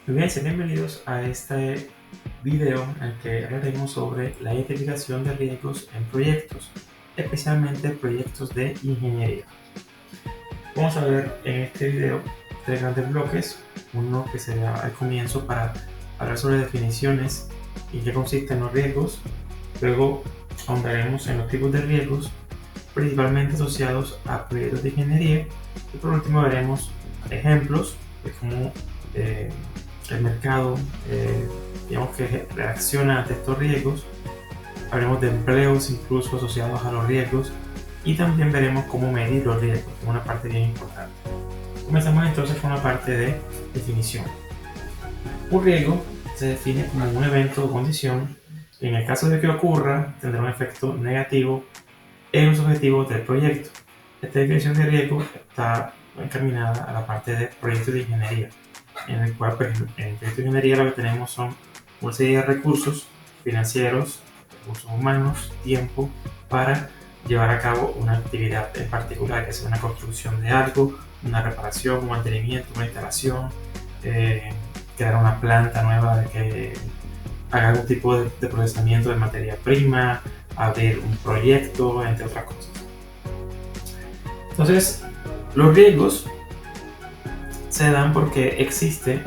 Muy bien, sean bienvenidos a este video en el que hablaremos sobre la identificación de riesgos en proyectos, especialmente proyectos de ingeniería. Vamos a ver en este video tres grandes bloques, uno que será al comienzo para hablar sobre definiciones y qué consisten los riesgos, luego ahondaremos en los tipos de riesgos principalmente asociados a proyectos de ingeniería y por último veremos ejemplos de cómo el mercado digamos que reacciona ante estos riesgos. Hablaremos de empleos incluso asociados a los riesgos y también veremos cómo medir los riesgos, que es una parte bien importante. Comenzamos entonces con la parte de definición. Un riesgo se define como un evento o condición que en el caso de que ocurra tendrá un efecto negativo en los objetivos del proyecto. Esta definición de riesgo está encaminada a la parte de proyectos de ingeniería, en el cual pues, en el proyecto de ingeniería lo que tenemos son una serie de recursos financieros, recursos humanos, tiempo, para llevar a cabo una actividad en particular, que sea una construcción de algo, una reparación, un mantenimiento, una instalación, crear una planta nueva que haga algún tipo de procesamiento de materia prima, abrir un proyecto, entre otras cosas. Entonces, los riesgos se dan porque existe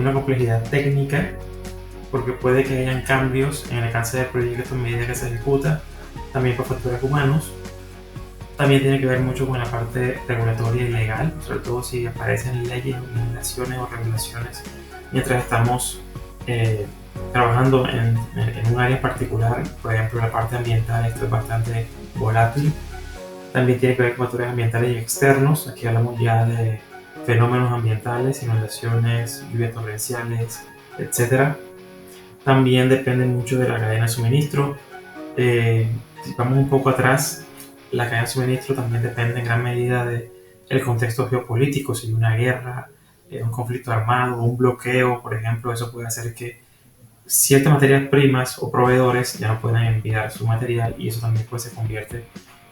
una complejidad técnica, porque puede que hayan cambios en el alcance del proyecto a medida que se ejecuta, también por factores humanos. También tiene que ver mucho con la parte regulatoria y legal, sobre todo si aparecen leyes, legislaciones o regulaciones mientras estamos trabajando en un área particular. Por ejemplo, la parte ambiental, esto es bastante volátil. También tiene que ver con factores ambientales y externos. Aquí hablamos ya de fenómenos ambientales, inundaciones, lluvias torrenciales, etc. También depende mucho de la cadena de suministro. Si vamos un poco atrás, la cadena de suministro también depende en gran medida del contexto geopolítico. Si hay una guerra, un conflicto armado, un bloqueo, por ejemplo, eso puede hacer que ciertas materias primas o proveedores ya no puedan enviar su material y eso también pues, se convierte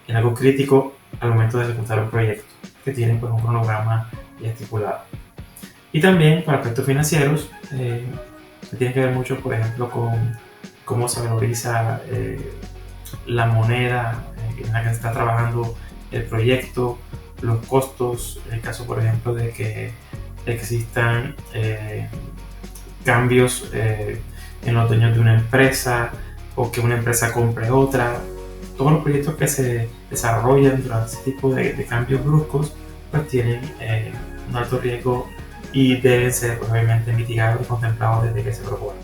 en algo crítico al momento de ejecutar un proyecto que tiene pues, un cronograma ya estipulado. Y también para aspectos financieros, tiene que ver mucho, por ejemplo, con cómo se valoriza la moneda en la que se está trabajando el proyecto, los costos, en el caso, por ejemplo, de que existan cambios en los dueños de una empresa o que una empresa compre otra. Todos los proyectos que se desarrollan durante ese tipo de cambios bruscos pues tienen un alto riesgo y deben ser pues, obviamente mitigados y contemplados desde que se proponen.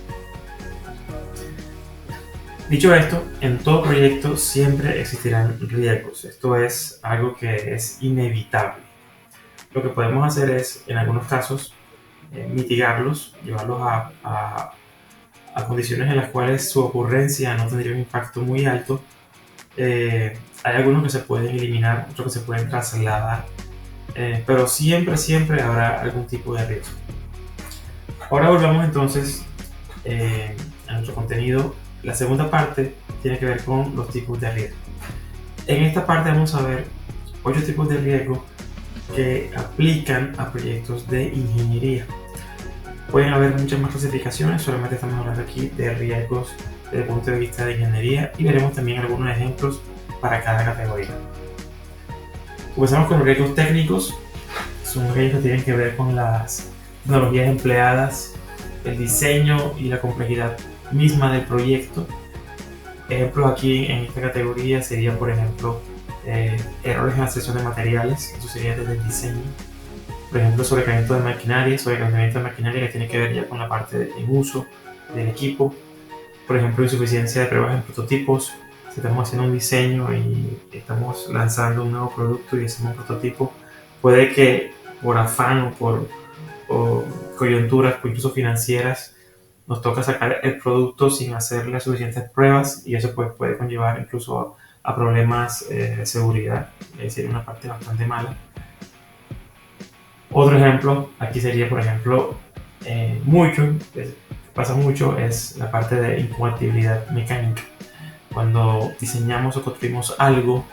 Dicho esto, en todo proyecto siempre existirán riesgos. Esto es algo que es inevitable. Lo que podemos hacer es, en algunos casos, mitigarlos, llevarlos a condiciones en las cuales su ocurrencia no tendría un impacto muy alto. Hay algunos que se pueden eliminar, otros que se pueden trasladar, pero siempre habrá algún tipo de riesgo. Ahora volvamos entonces a nuestro contenido. La segunda parte tiene que ver con los tipos de riesgo. En esta parte vamos a ver 8 tipos de riesgo que aplican a proyectos de ingeniería. Pueden haber muchas más clasificaciones, solamente estamos hablando aquí de riesgos desde el punto de vista de ingeniería y veremos también algunos ejemplos para cada categoría. Comenzamos con los riesgos técnicos. Son riesgos que tienen que ver con las tecnologías empleadas, el diseño y la complejidad misma del proyecto. Ejemplos aquí en esta categoría serían, por ejemplo, errores en la selección de materiales, eso sería desde el diseño. Por ejemplo, sobrecalentamiento de maquinaria que tiene que ver ya con la parte en uso del equipo. Por ejemplo, insuficiencia de pruebas en prototipos. Si estamos haciendo un diseño y estamos lanzando un nuevo producto y hacemos un prototipo, puede que por afán o coyunturas, incluso financieras, nos toca sacar el producto sin hacer las suficientes pruebas y eso pues, puede conllevar incluso a problemas de seguridad. Sería una parte bastante mala. Otro ejemplo aquí sería, por ejemplo, pasa mucho es la parte de incompatibilidad mecánica. Cuando diseñamos o construimos algo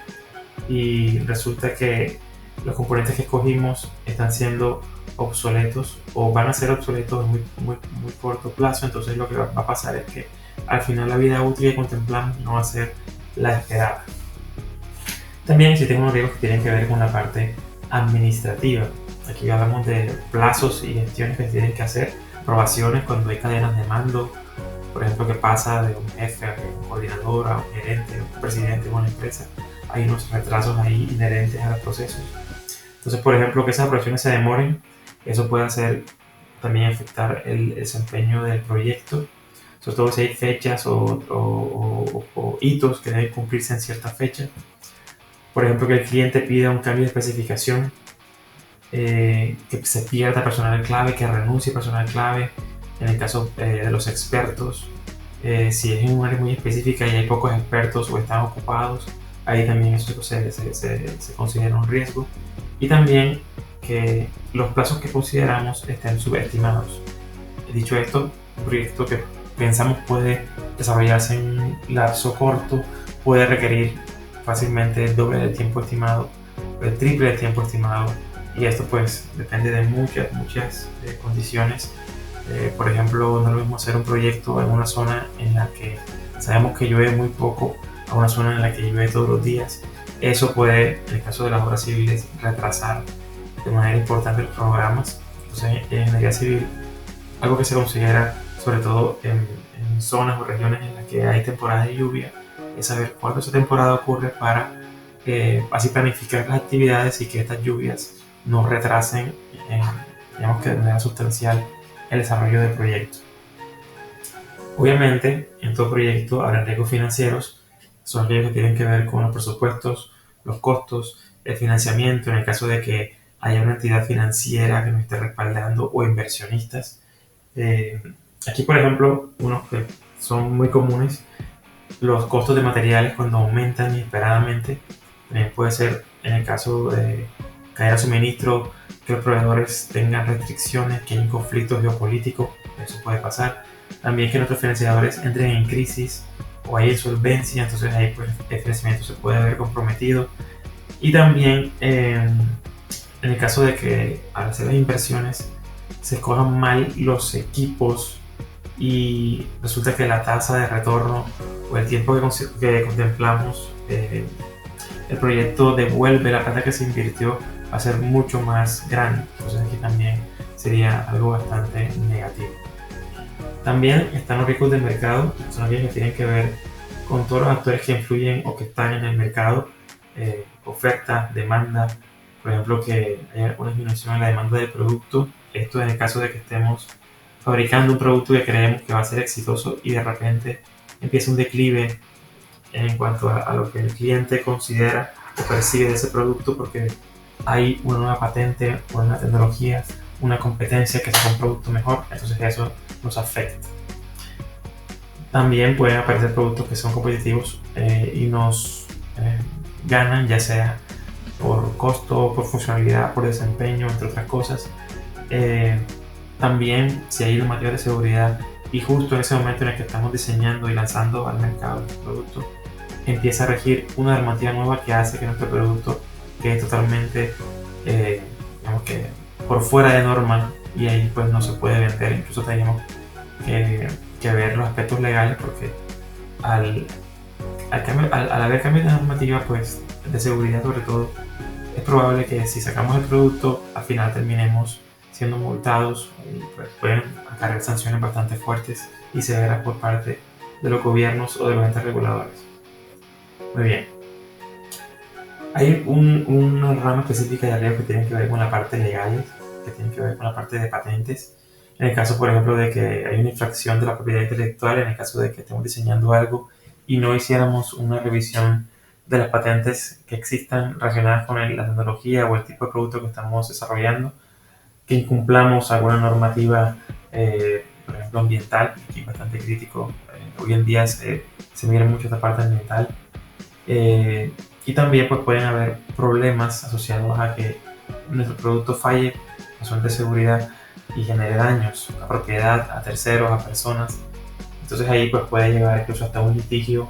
y resulta que los componentes que escogimos están siendo obsoletos o van a ser obsoletos en muy corto plazo. Entonces lo que va a pasar es que al final la vida útil que contemplamos no va a ser la esperada. También existen unos riesgos que tienen que ver con la parte administrativa. Aquí hablamos de plazos y gestiones que se tienen que hacer, aprobaciones cuando hay cadenas de mando, por ejemplo, que pasa de un jefe a un coordinador, a un gerente, a un presidente de una empresa. Hay unos retrasos ahí inherentes a los procesos. Entonces, por ejemplo, que esas aprobaciones se demoren, eso puede hacer también afectar el desempeño del proyecto, sobre todo si hay fechas o hitos que deben cumplirse en cierta fecha. Por ejemplo, que el cliente pida un cambio de especificación, que se pierda personal clave, que renuncie personal clave, en el caso de los expertos. Si es en un área muy específica y hay pocos expertos o están ocupados, ahí también eso se considera un riesgo. Y también que los plazos que consideramos estén subestimados. Dicho esto, un proyecto que pensamos puede desarrollarse en un lapso corto puede requerir fácilmente el doble del tiempo estimado, el triple del tiempo estimado, y esto pues depende de muchas condiciones. Por ejemplo, no es lo mismo hacer un proyecto en una zona en la que sabemos que llueve muy poco a una zona en la que llueve todos los días. Eso puede, en el caso de las obras civiles, retrasar de manera importante los programas. Entonces, en ingeniería civil, algo que se considera, sobre todo en zonas o regiones en las que hay temporadas de lluvia, es saber cuándo esa temporada ocurre para así planificar las actividades y que estas lluvias no retrasen, digamos que de manera sustancial, el desarrollo del proyecto. Obviamente, en todo proyecto habrá riesgos financieros, son riesgos que tienen que ver con los presupuestos, los costos, el financiamiento, en el caso de que haya una entidad financiera que nos esté respaldando o inversionistas. Aquí, por ejemplo, unos que son muy comunes, los costos de materiales cuando aumentan inesperadamente. También puede ser en el caso de caer a suministro, que los proveedores tengan restricciones, que haya un conflicto geopolítico, eso puede pasar. También que nuestros financiadores entren en crisis o hay insolvencia, entonces ahí pues el financiamiento se puede ver comprometido. Y también en el caso de que al hacer las inversiones se escojan mal los equipos y resulta que la tasa de retorno o el tiempo que contemplamos, el proyecto devuelve la plata que se invirtió, va a ser mucho más grande. Entonces aquí también sería algo bastante negativo. También están los riesgos del mercado, son aquellos que tienen que ver con todos los actores que influyen o que están en el mercado, oferta, demanda, por ejemplo que haya una disminución en la demanda del producto. Esto en el caso de que estemos fabricando un producto que creemos que va a ser exitoso y de repente empieza un declive en cuanto a lo que el cliente considera o percibe de ese producto porque hay una nueva patente, una tecnología, una competencia que saca un producto mejor, entonces eso nos afecta. También pueden aparecer productos que son competitivos y nos ganan, ya sea por costo, por funcionalidad, por desempeño, entre otras cosas. También si hay normativas de seguridad y justo en ese momento en el que estamos diseñando y lanzando al mercado nuestro producto, empieza a regir una normativa nueva que hace que nuestro producto quede totalmente, digamos que por fuera de norma, y ahí pues no se puede vender. Incluso tenemos que ver los aspectos legales porque al haber cambios de normativa pues de seguridad sobre todo, es probable que si sacamos el producto al final terminemos siendo multados y pues pueden acarrear sanciones bastante fuertes y severas por parte de los gobiernos o de los entes reguladores. Muy bien. Hay una rama específica de riesgo que tiene que ver con la parte legal, que tiene que ver con la parte de patentes. En el caso, por ejemplo, de que hay una infracción de la propiedad intelectual, en el caso de que estemos diseñando algo y no hiciéramos una revisión de las patentes que existan relacionadas con la tecnología o el tipo de producto que estamos desarrollando, que incumplamos alguna normativa, por ejemplo, ambiental, que es bastante crítico. Hoy en día se mira mucho esta parte ambiental. Y también pues, pueden haber problemas asociados a que nuestro producto falle, razones de seguridad y genere daños a propiedad, a terceros, a personas. Entonces ahí pues, puede llegar incluso hasta un litigio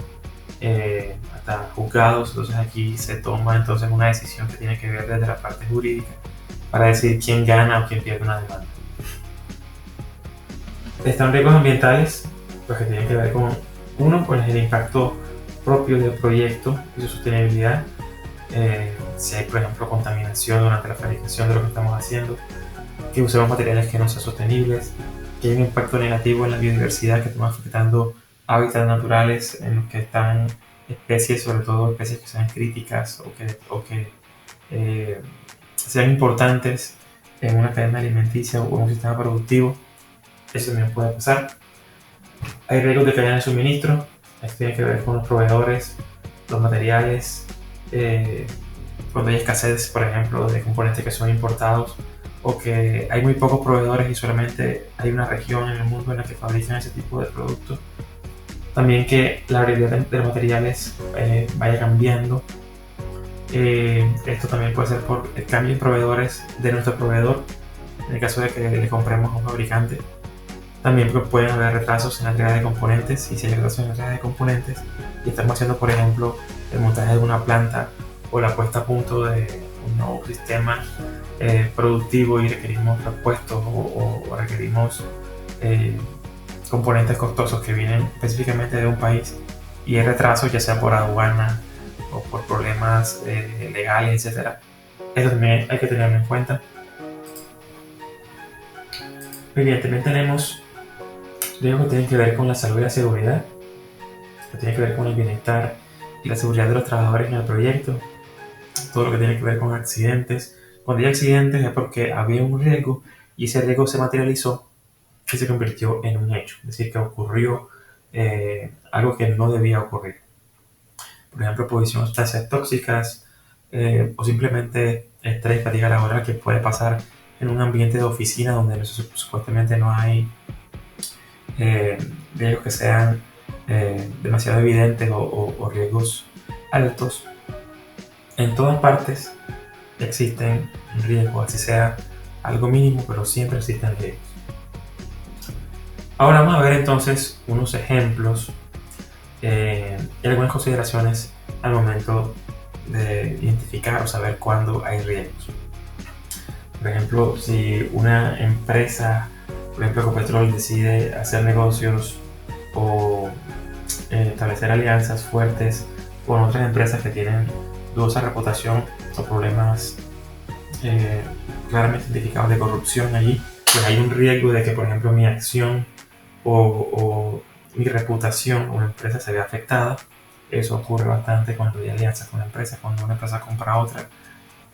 hasta juzgados. Entonces aquí se toma entonces una decisión que tiene que ver desde la parte jurídica para decidir quién gana o quién pierde una demanda. Están riesgos ambientales, pues que tienen que ver con uno, pues el impacto propio del proyecto y su sostenibilidad. Si hay, por ejemplo, contaminación durante la fabricación de lo que estamos haciendo, que usemos materiales que no sean sostenibles, que hay un impacto negativo en la biodiversidad, que estamos afectando hábitats naturales en los que están especies, sobre todo especies que sean críticas o que sean importantes en una cadena alimenticia o en un sistema productivo. Eso también puede pasar. Hay riesgos de cadena de suministro. Esto tiene que ver con los proveedores, los materiales, cuando hay escasez, por ejemplo, de componentes que son importados, o que hay muy pocos proveedores y solamente hay una región en el mundo en la que fabrican ese tipo de productos. También que la variedad de los materiales vaya cambiando. Esto también puede ser por el cambio en proveedores de nuestro proveedor, en el caso de que le compremos a un fabricante. También pueden haber retrasos en la entrega de componentes, y si hay retrasos en la entrega de componentes y estamos haciendo, por ejemplo, el montaje de una planta o la puesta a punto de un nuevo sistema productivo y requerimos repuestos o requerimos componentes costosos que vienen específicamente de un país y hay retrasos, ya sea por aduana o por problemas legales, etc. Eso también hay que tenerlo en cuenta. Muy bien, también tenemos riesgos que tienen que ver con la salud y la seguridad, que tiene que ver con el bienestar y la seguridad de los trabajadores en el proyecto, todo lo que tiene que ver con accidentes. Cuando hay accidentes es porque había un riesgo y ese riesgo se materializó y se convirtió en un hecho, es decir, que ocurrió algo que no debía ocurrir. Por ejemplo, posición de sustancias tóxicas o simplemente estrés y fatiga laboral que puede pasar en un ambiente de oficina donde supuestamente no hay riesgos que sean demasiado evidentes o riesgos altos. En todas partes existen riesgos, así sea algo mínimo, pero siempre existen riesgos. Ahora vamos a ver entonces unos ejemplos y algunas consideraciones al momento de identificar o saber cuándo hay riesgos. Por ejemplo, si una empresa, por ejemplo Ecopetrol, decide hacer negocios o establecer alianzas fuertes con otras empresas que tienen dudosa reputación o problemas claramente identificados de corrupción allí, pues hay un riesgo de que, por ejemplo, mi acción o mi reputación o empresa se vea afectada. Eso ocurre bastante cuando hay alianzas con empresas, cuando una empresa compra a otra,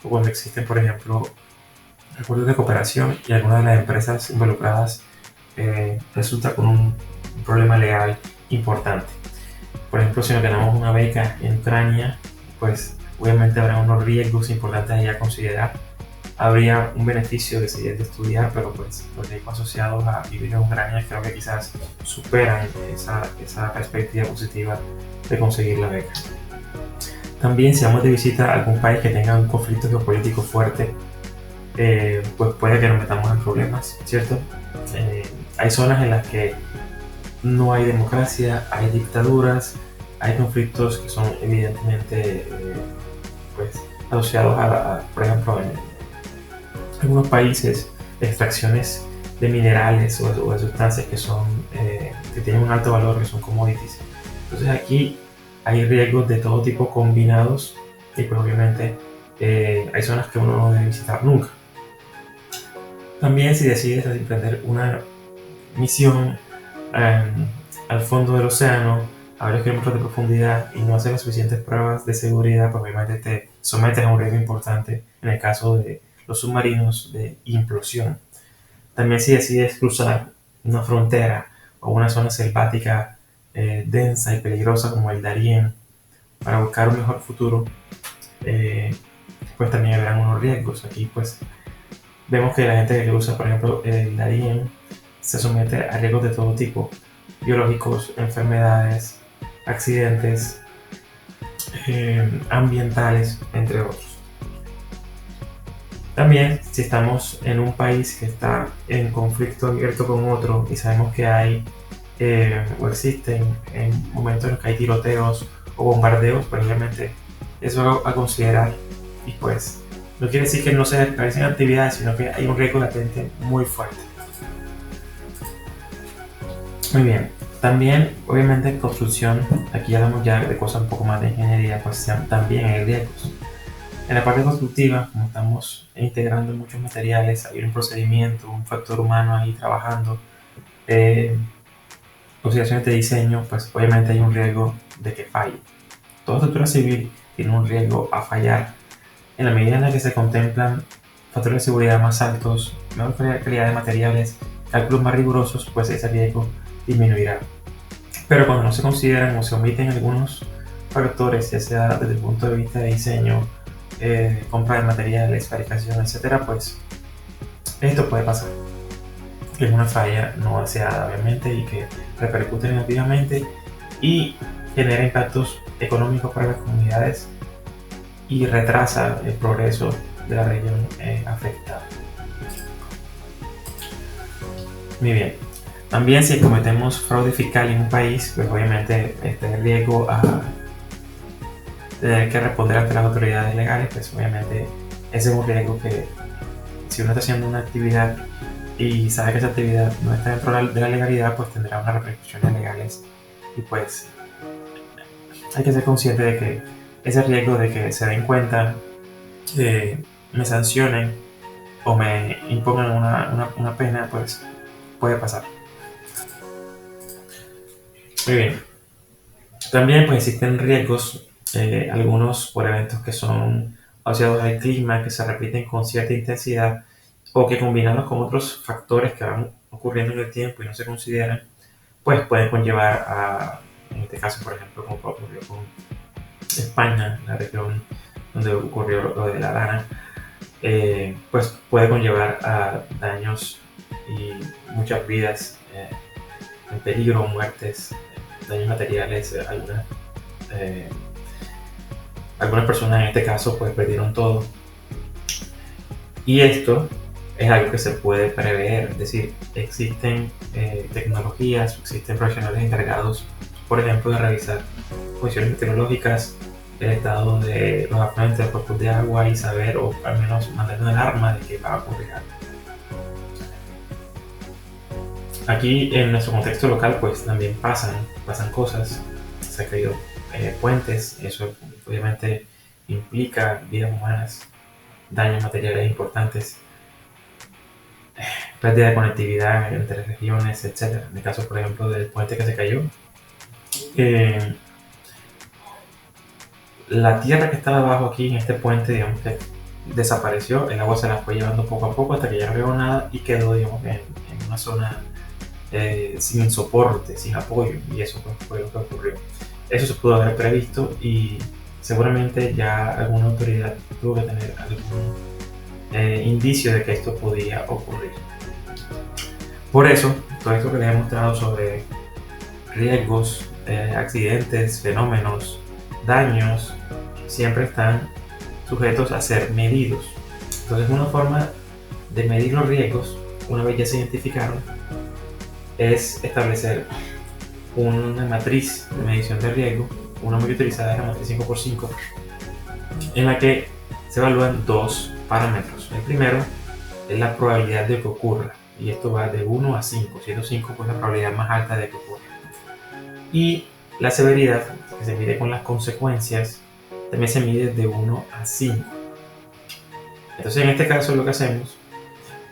o cuando existen, por ejemplo, acuerdos de cooperación y algunas de las empresas involucradas resulta con un problema legal importante. Por ejemplo, si nos ganamos una beca en Ucrania, pues obviamente habrá unos riesgos importantes ahí a considerar. Habría un beneficio de seguir de estudiar, pero pues los riesgos asociados a vivir en Ucrania creo que quizás superan esa perspectiva positiva de conseguir la beca. También si vamos de visita a algún país que tenga un conflicto geopolítico fuerte, pues puede que nos metamos en problemas, ¿cierto? Hay zonas en las que no hay democracia, hay dictaduras, hay conflictos que son evidentemente pues, asociados por ejemplo, en algunos países, extracciones de minerales o de sustancias que tienen un alto valor, que son commodities. Entonces aquí hay riesgos de todo tipo combinados y pues obviamente hay zonas que uno no debe visitar nunca. También si decides emprender una misión al fondo del océano a varios kilómetros de profundidad y no hacer las suficientes pruebas de seguridad, pues obviamente te sometes a un riesgo importante en el caso de los submarinos de implosión. También si decides cruzar una frontera o una zona selvática densa y peligrosa como el Darién para buscar un mejor futuro, pues también habrán unos riesgos. Aquí pues vemos que la gente que cruza, por ejemplo, el Darién se somete a riesgos de todo tipo, biológicos, enfermedades, accidentes, ambientales, entre otros. También, si estamos en un país que está en conflicto abierto con otro y sabemos que hay o existen momentos en los que hay tiroteos o bombardeos, pues obviamente eso es algo a considerar. Y pues no quiere decir que no se realicen actividades, sino que hay un riesgo latente muy fuerte. Muy bien. También, obviamente, en construcción, aquí hablamos ya de cosas un poco más de ingeniería, pues también hay riesgos. En la parte constructiva, como estamos integrando muchos materiales, hay un procedimiento, un factor humano ahí trabajando, consideraciones de diseño, pues obviamente hay un riesgo de que falle. Toda estructura civil tiene un riesgo a fallar en la medida en la que se contemplan factores de seguridad más altos, mejor calidad de materiales, cálculos más rigurosos, pues ese riesgo disminuirá. Pero cuando no se consideran o se omiten algunos factores, ya sea desde el punto de vista de diseño, compra de materiales, fabricación, etcétera, pues esto puede pasar. Que es una falla no deseada, obviamente, y que repercute negativamente y genera impactos económicos para las comunidades y retrasa el progreso de la región afectada. Muy bien. También si cometemos fraude fiscal en un país, pues obviamente el riesgo a tener que responder ante las autoridades legales, pues obviamente ese es un riesgo que si uno está haciendo una actividad y sabe que esa actividad no está dentro de la legalidad, pues tendrá unas repercusiones legales y pues hay que ser consciente de que ese riesgo de que se den cuenta, me sancionen o me impongan una pena, pues puede pasar. Muy bien. También pues existen riesgos, algunos por eventos que son asociados al clima, que se repiten con cierta intensidad o que combinados con otros factores que van ocurriendo en el tiempo y no se consideran, pues pueden conllevar a, en este caso por ejemplo como ocurrió con España, la región donde ocurrió lo de la Dana, pues puede conllevar a daños y muchas vidas en peligro, muertes, daños materiales, algunas personas en este caso pues perdieron todo. Y esto es algo que se puede prever, es decir, existen tecnologías, existen profesionales encargados, por ejemplo, de revisar condiciones meteorológicas, el estado de los afluentes, los cuerpos de agua y saber o al menos mandar una alarma de que va a ocurrir algo. Aquí en nuestro contexto local pues también pasan cosas, se han caído puentes, eso obviamente implica vidas humanas, daños materiales importantes, pérdida de conectividad entre regiones, etc. En el caso por ejemplo del puente que se cayó, la tierra que estaba abajo aquí en este puente, digamos que desapareció, el agua se la fue llevando poco a poco hasta que ya no veo nada y quedó, digamos, en una zona sin soporte, sin apoyo, y eso pues, fue lo que ocurrió. Eso se pudo haber previsto y seguramente ya alguna autoridad tuvo que tener algún indicio de que esto podía ocurrir. Por eso, todo esto que les he mostrado sobre riesgos, accidentes, fenómenos, daños, siempre están sujetos a ser medidos. Entonces, una forma de medir los riesgos, una vez ya se identificaron, es establecer una matriz de medición de riesgo, una muy utilizada es la matriz 5x5, en la que se evalúan dos parámetros. El primero es la probabilidad de que ocurra, y esto va de 1 a 5, siendo 5 pues la probabilidad más alta de que ocurra. Y la severidad, que se mide con las consecuencias, también se mide de 1 a 5. Entonces en este caso lo que hacemos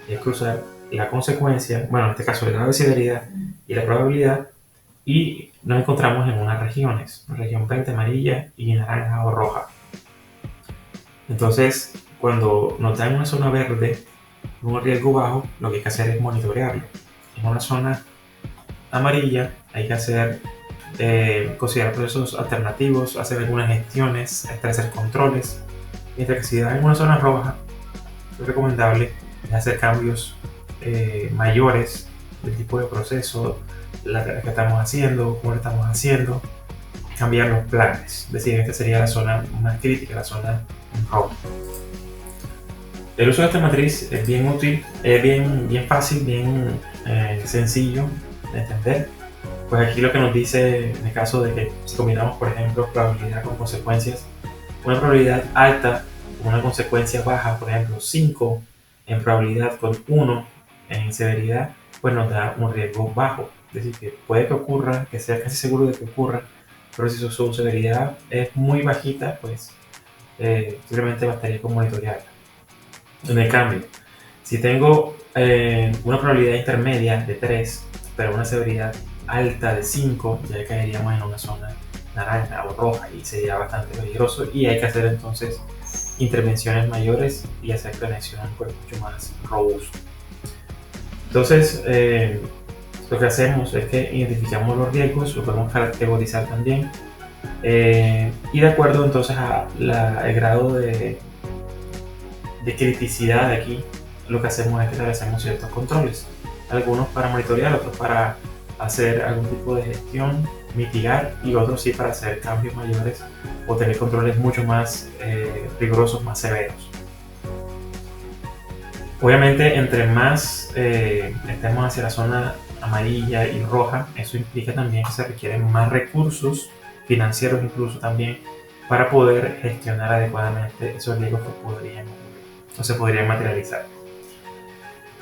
es cruzar la consecuencia, bueno en este caso el grado de severidad y la probabilidad, y nos encontramos en unas regiones, una región verde, amarilla y naranja o roja. Entonces cuando nos dan una zona verde, un riesgo bajo, lo que hay que hacer es monitorearlo. En una zona amarilla hay que hacer considerar procesos alternativos, hacer algunas gestiones, establecer controles, mientras que si da en una zona roja, es recomendable hacer cambios mayores del tipo de proceso, la que estamos haciendo, cómo lo estamos haciendo, cambiar los planes. Es decir, esta sería la zona más crítica, la zona roja. El uso de esta matriz es bien útil, es bien fácil, bien sencillo de entender. Pues aquí lo que nos dice en el caso de que si combinamos, por ejemplo, probabilidad con consecuencias, una probabilidad alta con una consecuencia baja, por ejemplo 5 en probabilidad con 1 en severidad, pues nos da un riesgo bajo. Es decir, que puede que ocurra, que sea casi seguro de que ocurra, pero si su severidad es muy bajita, pues simplemente bastaría con monitorearla. En el cambio, si tengo una probabilidad intermedia de 3, pero una severidad alta de 5, ya caeríamos en una zona naranja o roja y sería bastante peligroso y hay que hacer entonces intervenciones mayores y hacer prevención pues, mucho más robusto. Entonces, lo que hacemos es que identificamos los riesgos, lo podemos categorizar también y de acuerdo entonces a el grado de criticidad de aquí, lo que hacemos es que establecemos ciertos controles, algunos para monitorear, otros para hacer algún tipo de gestión, mitigar y otros sí para hacer cambios mayores o tener controles mucho más rigurosos, más severos. Obviamente, entre más estemos hacia la zona amarilla y roja, eso implica también que se requieren más recursos financieros incluso también para poder gestionar adecuadamente esos riesgos que podrían o se podrían materializar.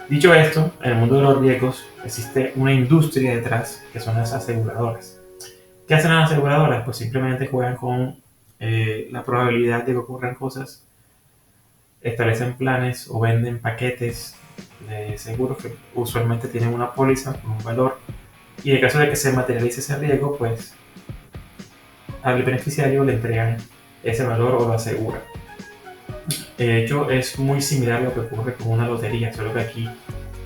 Dicho esto, en el mundo de los riesgos existe una industria detrás que son las aseguradoras. ¿Qué hacen las aseguradoras? Pues simplemente juegan con la probabilidad de que ocurran cosas, establecen planes o venden paquetes de seguros que usualmente tienen una póliza con un valor y en el caso de que se materialice ese riesgo, pues al beneficiario le entregan ese valor o lo aseguran. De hecho, es muy similar a lo que ocurre con una lotería, solo que aquí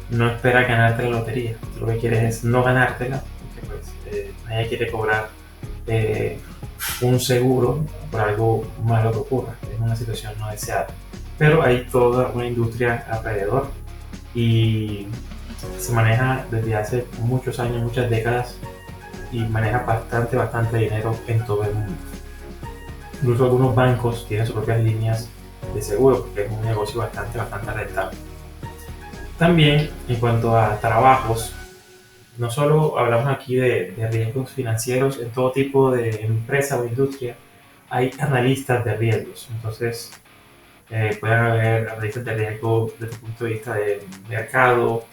no esperas ganarte la lotería. Lo que quieres es no ganártela, porque pues, nadie quiere cobrar un seguro por algo malo que ocurra. Es una situación no deseada. Pero hay toda una industria alrededor y se maneja desde hace muchos años, muchas décadas y maneja bastante dinero en todo el mundo. Incluso algunos bancos tienen sus propias líneas de seguro porque es un negocio bastante rentable. También en cuanto a trabajos, no solo hablamos aquí de riesgos financieros en todo tipo de empresa o industria, hay analistas de riesgos. Entonces, pueden haber analistas de riesgo desde el punto de vista de mercado,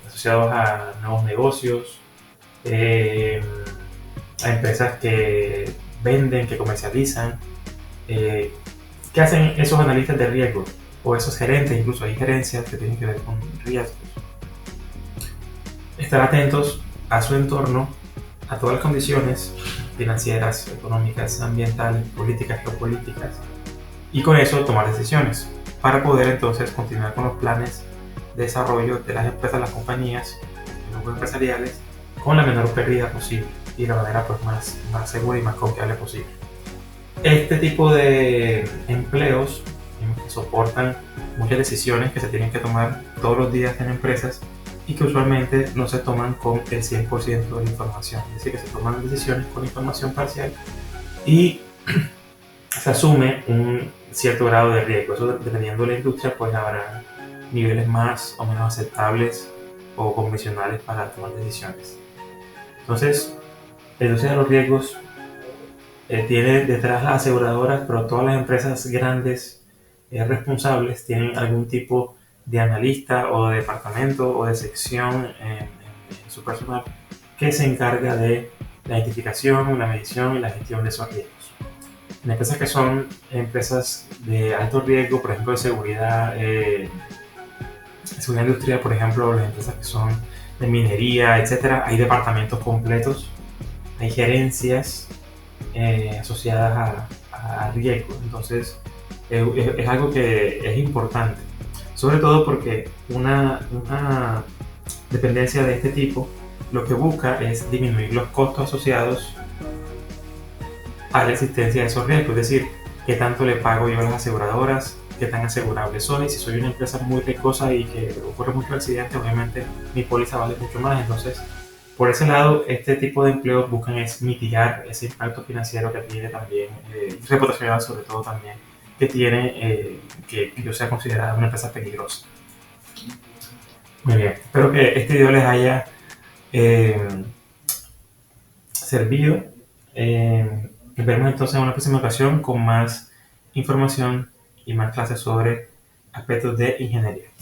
asociados a nuevos negocios, a empresas que venden, que comercializan. ¿Qué hacen esos analistas de riesgo? O esos gerentes, incluso hay gerencias que tienen que ver con riesgos. Estar atentos a su entorno, a todas las condiciones financieras, económicas, ambientales, políticas, geopolíticas, y con eso tomar decisiones para poder entonces continuar con los planes de desarrollo de las empresas, las compañías, los grupos empresariales, con la menor pérdida posible y de la manera pues, más segura y más confiable posible. Este tipo de empleos que soportan muchas decisiones que se tienen que tomar todos los días en empresas y que usualmente no se toman con el 100% de la información, es decir, que se toman decisiones con información parcial y se asume un cierto grado de riesgo. Eso dependiendo de la industria, pues habrá niveles más o menos aceptables o convencionales para tomar decisiones. Entonces, la industria de los riesgos tiene detrás las aseguradoras, pero todas las empresas grandes responsables tienen algún tipo de analista o de departamento o de sección en su personal que se encarga de la identificación, la medición y la gestión de esos riesgos. En empresas que son empresas de alto riesgo, por ejemplo de seguridad industrial, por ejemplo, las empresas que son de minería, etcétera, hay departamentos completos, hay gerencias asociadas a riesgo. Entonces, es algo que es importante, sobre todo porque una dependencia de este tipo lo que busca es disminuir los costos asociados a la existencia de esos riesgos, es decir, qué tanto le pago yo a las aseguradoras, qué tan asegurable soy. Si soy una empresa muy riesgosa y que ocurre mucho accidente, obviamente mi póliza vale mucho más. Entonces, por ese lado, este tipo de empleos buscan es mitigar ese impacto financiero que tiene también, y reputacional sobre todo también, que tiene que yo sea considerada una empresa peligrosa. Muy bien, espero que este video les haya servido. Nos vemos entonces en una próxima ocasión con más información y más clases sobre aspectos de ingeniería.